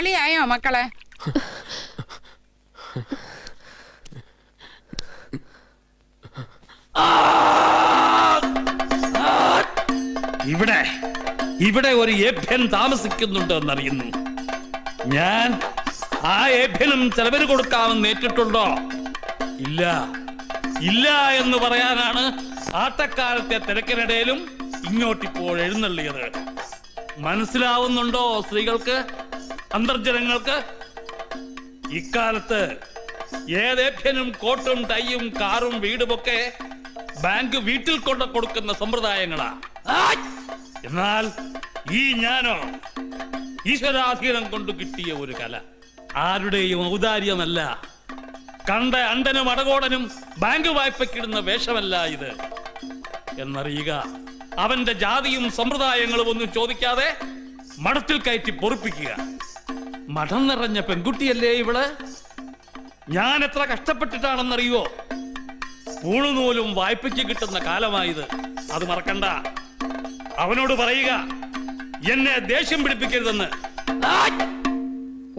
ജോലിയായോ മക്കളെ? ഇവിടെ ഇവിടെ ഒരു ഏഭ്യൻ താമസിക്കുന്നുണ്ട് എന്നറിയുന്നു. ഞാൻ ആ ഏഭ്യനും ചെലവിന് കൊടുക്കാമെന്ന് ഏറ്റിട്ടുണ്ടോ? ഇല്ല ഇല്ല എന്ന് പറയാനാണ് ആട്ടക്കാലത്തെ തിരക്കിനിടയിലും ഇങ്ങോട്ടിപ്പോൾ എഴുന്നള്ളിയത്. മനസ്സിലാവുന്നുണ്ടോ സ്ത്രീകൾക്ക്, അന്തർജനങ്ങൾക്ക്? ഇക്കാലത്ത് ഏതേഭ്യനും കോട്ടും ടൈയും കാറും വീടുമൊക്കെ ബാങ്ക് വീട്ടിൽ കൊണ്ട് കൊടുക്കുന്ന സമ്പ്രദായങ്ങളാ. എന്നാൽ ഈ ഞാനോ ഈശ്വരാധീനം കൊണ്ട് കിട്ടിയ ഒരു കല. ആരുടെയും ഔദാര്യമല്ല, കണ്ട അണ്ടനും അടകോടനും ബാങ്ക് വായ്പക്കിടുന്ന വേഷമല്ല ഇത് എന്നറിയുക. അവന്റെ ജാതിയും സമ്പ്രദായങ്ങളും ഒന്നും ചോദിക്കാതെ മഠത്തിൽ കയറ്റി പൊറുപ്പിക്കുക. മഠം നിറഞ്ഞ പെൺകുട്ടിയല്ലേ ഇവള്? ഞാൻ എത്ര കഷ്ടപ്പെട്ടിട്ടാണെന്നറിയുവോ? പൂണുനൂലും വായ്പയ്ക്ക് കിട്ടുന്ന കാലമായത്, അത് മറക്കണ്ട. അവനോട് പറയുക എന്നെ ദേഷ്യം പിടിപ്പിക്കരുതെന്ന്.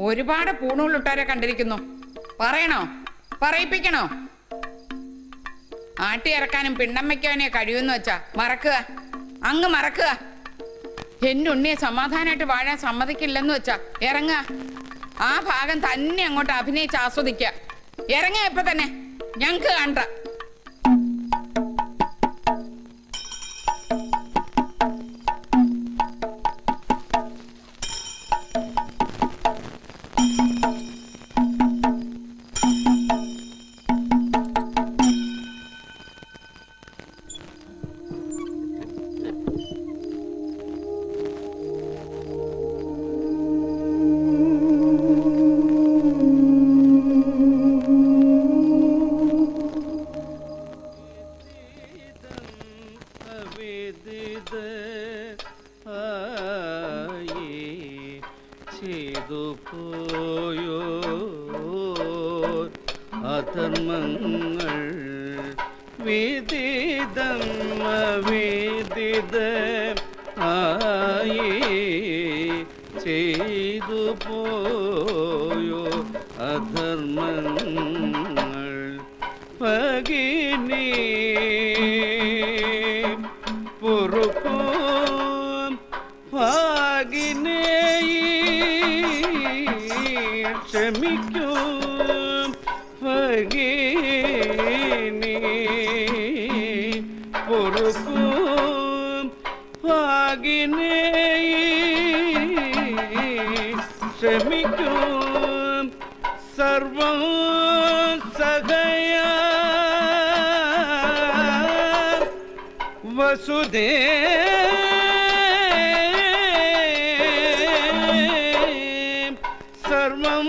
ഒരുപാട് പൂണൂലിട്ടാരെ കണ്ടിരിക്കുന്നു. പറയണോ? പറയിപ്പിക്കണോ? ആട്ടി ഇറക്കാനും പിണ്ണം വയ്ക്കാനേ കഴിയുമെന്ന് വെച്ചാ മറക്കുക, അങ്ങ് മറക്കുക. എന്റെ ഉണ്ണിയെ സമാധാനമായിട്ട് വാഴാൻ സമ്മതിക്കില്ലെന്ന് വെച്ചാ ഇറങ്ങുക. ആ ഭാഗം തന്നെ അങ്ങോട്ട് അഭിനയിച്ച് ആസ്വദിക്കുക. ഇറങ്ങുക ഇപ്പൊ തന്നെ, ഞങ്ങക്ക് കണ്ട. അധർമ്മങ്ങൾ വിദിതം വിദിത ആയി ചെയ്തു പോയോ അധർമ്മങ്ങൾ ഭഗിനി പൊറുക്കും ഭാഗിനെ ക്ഷമിക്കും ഭഗിനി പൊറുക്കും ഭാഗിനെ ക്ഷമിക്കും സർവം സഹയ വസുദേ സർവം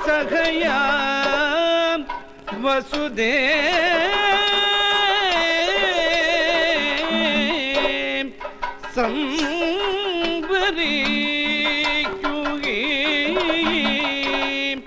സഹയാ വസുദേ സംവരിക്കുകയും